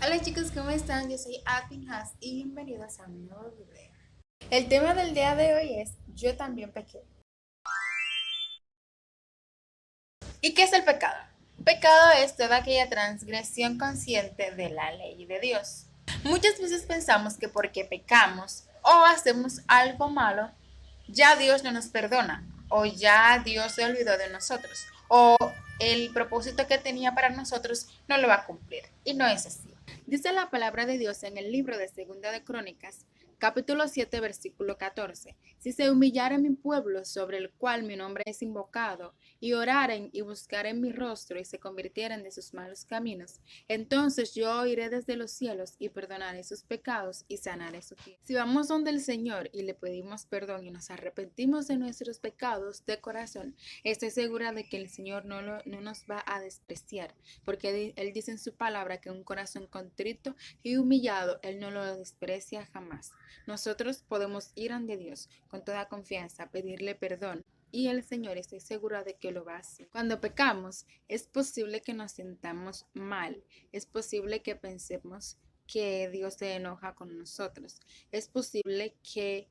Hola chicos, ¿cómo están? Yo soy Atin Haas y bienvenidos a un nuevo video. El tema del día de hoy es Yo también pequé. ¿Y qué es el pecado? Pecado es toda aquella transgresión consciente de la ley de Dios. Muchas veces pensamos que porque pecamos o hacemos algo malo, ya Dios no nos perdona o ya Dios se olvidó de nosotros o el propósito que tenía para nosotros no lo va a cumplir. Y no es así. Dice la palabra de Dios en el libro de Segunda de Crónicas, capítulo 7, versículo 14. Si se humillare mi pueblo sobre el cual mi nombre es invocado, y oraren y buscaren mi rostro y se convirtieren de sus malos caminos, entonces yo oiré desde los cielos y perdonaré sus pecados y sanaré su tierra. Si vamos donde el Señor y le pedimos perdón y nos arrepentimos de nuestros pecados de corazón, estoy segura de que el Señor no nos va a despreciar, porque Él dice en su palabra que un corazón contrito y humillado, Él no lo desprecia jamás. Nosotros podemos ir ante Dios con toda confianza, pedirle perdón. Y el Señor, estoy segura de que lo va a hacer. Cuando pecamos, es posible que nos sintamos mal, es posible que pensemos que Dios se enoja con nosotros, es posible que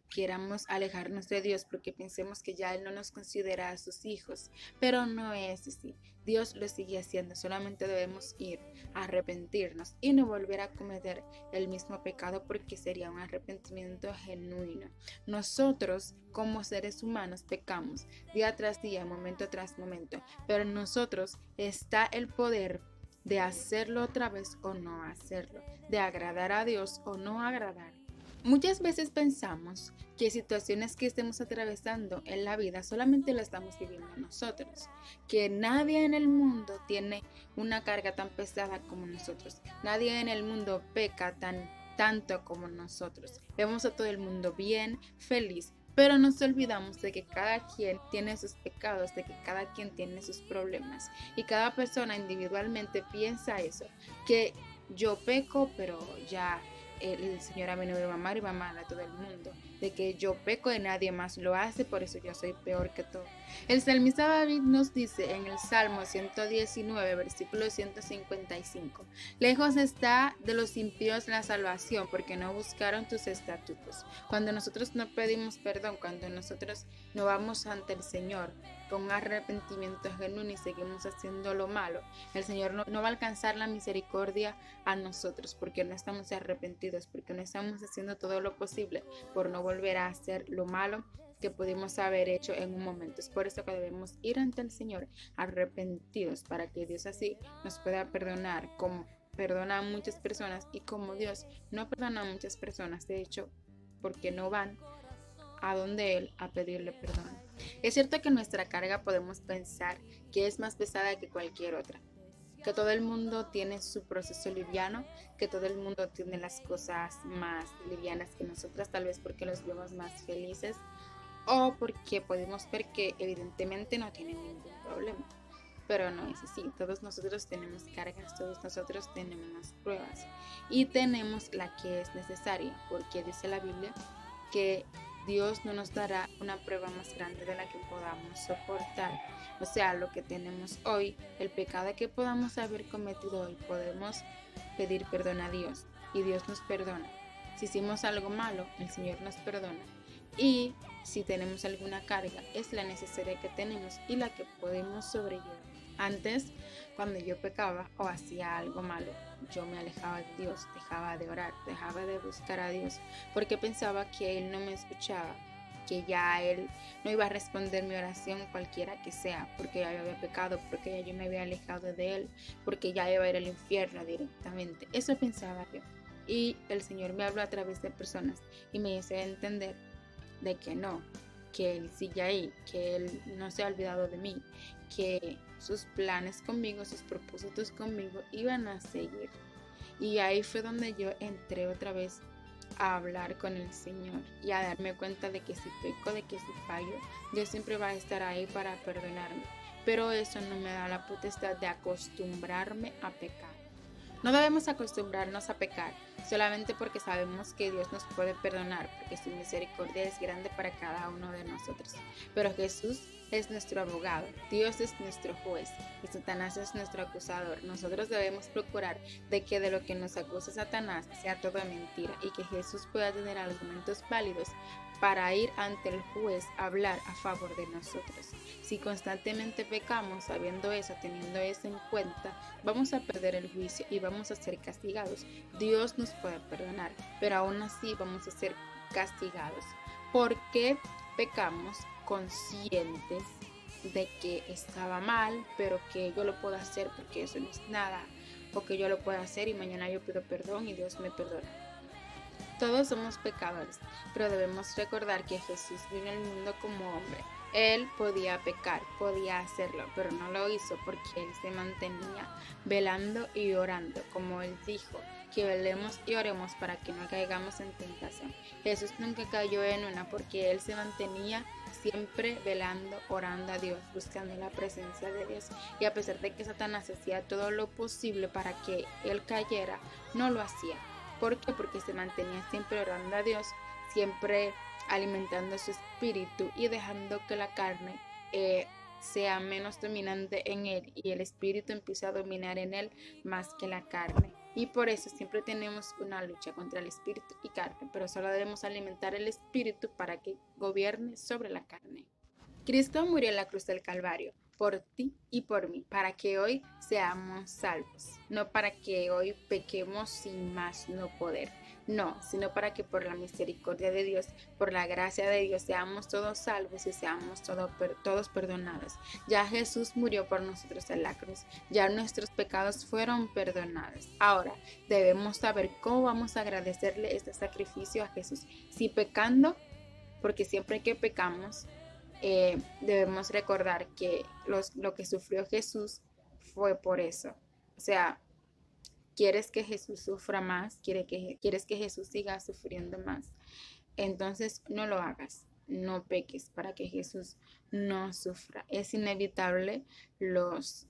queramos alejarnos de Dios porque pensemos que ya Él no nos considera a sus hijos, pero no es así. Dios lo sigue haciendo, solamente debemos ir a arrepentirnos y no volver a cometer el mismo pecado porque sería un arrepentimiento genuino. Nosotros como seres humanos pecamos día tras día, momento tras momento, pero en nosotros está el poder de hacerlo otra vez o no hacerlo, de agradar a Dios o no agradar. Muchas veces pensamos que situaciones que estemos atravesando en la vida solamente la estamos viviendo nosotros, que nadie en el mundo tiene una carga tan pesada como nosotros, nadie en el mundo peca tanto como nosotros. Vemos a todo el mundo bien, feliz, pero nos olvidamos de que cada quien tiene sus pecados, de que cada quien tiene sus problemas y cada persona individualmente piensa eso, que yo peco, pero ya el Señor a mí no me va a amar y va a amar a todo el mundo, de que yo peco y nadie más lo hace, por eso yo soy peor que todo. El salmista David nos dice en el Salmo 119, versículo 155, lejos está de los impíos la salvación, porque no buscaron tus estatutos. Cuando nosotros no pedimos perdón, cuando nosotros no vamos ante el Señor con un arrepentimiento genuino y seguimos haciendo lo malo, el Señor no va a alcanzar la misericordia a nosotros porque no estamos arrepentidos, porque no estamos haciendo todo lo posible por no volver a hacer lo malo que pudimos haber hecho en un momento. Es por eso que debemos ir ante el Señor arrepentidos para que Dios así nos pueda perdonar como perdona a muchas personas y como Dios no perdona a muchas personas, de hecho, porque no van a donde Él a pedirle perdón. Es cierto que nuestra carga podemos pensar que es más pesada que cualquier otra, que todo el mundo tiene su proceso liviano, que todo el mundo tiene las cosas más livianas que nosotras, tal vez porque los vemos más felices o porque podemos ver que evidentemente no tienen ningún problema. Pero no es así, todos nosotros tenemos cargas, todos nosotros tenemos pruebas y tenemos la que es necesaria, porque dice la Biblia que Dios no nos dará una prueba más grande de la que podamos soportar. O sea, lo que tenemos hoy, el pecado que podamos haber cometido hoy, podemos pedir perdón a Dios y Dios nos perdona. Si hicimos algo malo, el Señor nos perdona. Y si tenemos alguna carga, es la necesaria que tenemos y la que podemos sobrellevar. Antes, cuando yo pecaba o hacía algo malo, yo me alejaba de Dios, dejaba de orar, dejaba de buscar a Dios, porque pensaba que Él no me escuchaba, que ya Él no iba a responder mi oración cualquiera que sea, porque ya yo había pecado, porque ya yo me había alejado de Él, porque ya iba a ir al infierno directamente. Eso pensaba yo. Y el Señor me habló a través de personas y me hizo entender de que no, que Él sigue ahí, que Él no se ha olvidado de mí, que sus planes conmigo, sus propósitos conmigo iban a seguir. Y ahí fue donde yo entré otra vez a hablar con el Señor y a darme cuenta de que si peco, de que si fallo, Dios siempre va a estar ahí para perdonarme. Pero eso no me da la potestad de acostumbrarme a pecar. No debemos acostumbrarnos a pecar solamente porque sabemos que Dios nos puede perdonar, porque su misericordia es grande para cada uno de nosotros. Pero Jesús es nuestro abogado, Dios es nuestro juez y Satanás es nuestro acusador. Nosotros debemos procurar de que de lo que nos acusa Satanás sea toda mentira y que Jesús pueda tener argumentos válidos para ir ante el juez a hablar a favor de nosotros. Si constantemente pecamos sabiendo eso, teniendo eso en cuenta, vamos a perder el juicio y vamos a ser castigados. Dios nos puede perdonar, pero aún así vamos a ser castigados. ¿Por qué pecamos conscientes de que estaba mal, pero que yo lo puedo hacer porque eso no es nada? O que yo lo puedo hacer y mañana yo pido perdón y Dios me perdona. Todos somos pecadores, pero debemos recordar que Jesús vino al mundo como hombre. Él podía pecar, podía hacerlo, pero no lo hizo porque Él se mantenía velando y orando, como Él dijo, que velemos y oremos para que no caigamos en tentación. Jesús nunca cayó en una porque Él se mantenía siempre velando, orando a Dios, buscando la presencia de Dios. Y a pesar de que Satanás hacía todo lo posible para que Él cayera, no lo hacía. ¿Por qué? Porque se mantenía siempre orando a Dios, siempre alimentando su espíritu y dejando que la carne sea menos dominante en él y el espíritu empiece a dominar en él más que la carne. Y por eso siempre tenemos una lucha contra el espíritu y carne, pero solo debemos alimentar el espíritu para que gobierne sobre la carne. Cristo murió en la cruz del Calvario por ti y por mí, para que hoy seamos salvos, no para que hoy pequemos sin más no poder, no, sino para que por la misericordia de Dios, por la gracia de Dios, seamos todos salvos y seamos todos perdonados. Ya Jesús murió por nosotros en la cruz, ya nuestros pecados fueron perdonados. Ahora debemos saber cómo vamos a agradecerle este sacrificio a Jesús. Si pecando, porque siempre que pecamos, debemos recordar que lo que sufrió Jesús fue por eso. O sea, ¿quieres que Jesús sufra más? ¿Quieres que Jesús siga sufriendo más? Entonces no lo hagas, no peques para que Jesús no sufra. Es inevitable las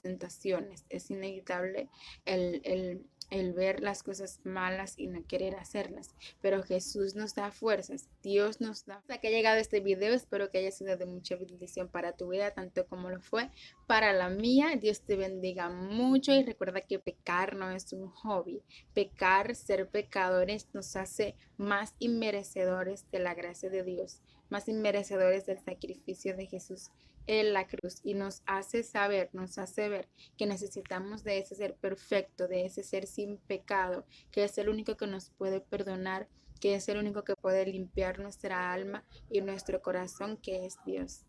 tentaciones, es inevitable el ver las cosas malas y no querer hacerlas, pero Jesús nos da fuerzas, Dios nos da. Hasta que ha llegado este video, espero que haya sido de mucha bendición para tu vida, tanto como lo fue para la mía. Dios te bendiga mucho y recuerda que pecar no es un hobby. Pecar, ser pecadores nos hace más inmerecedores de la gracia de Dios, más inmerecedores del sacrificio de Jesús en la cruz y nos hace saber, nos hace ver que necesitamos de ese ser perfecto, de ese ser sin pecado, que es el único que nos puede perdonar, que es el único que puede limpiar nuestra alma y nuestro corazón, que es Dios.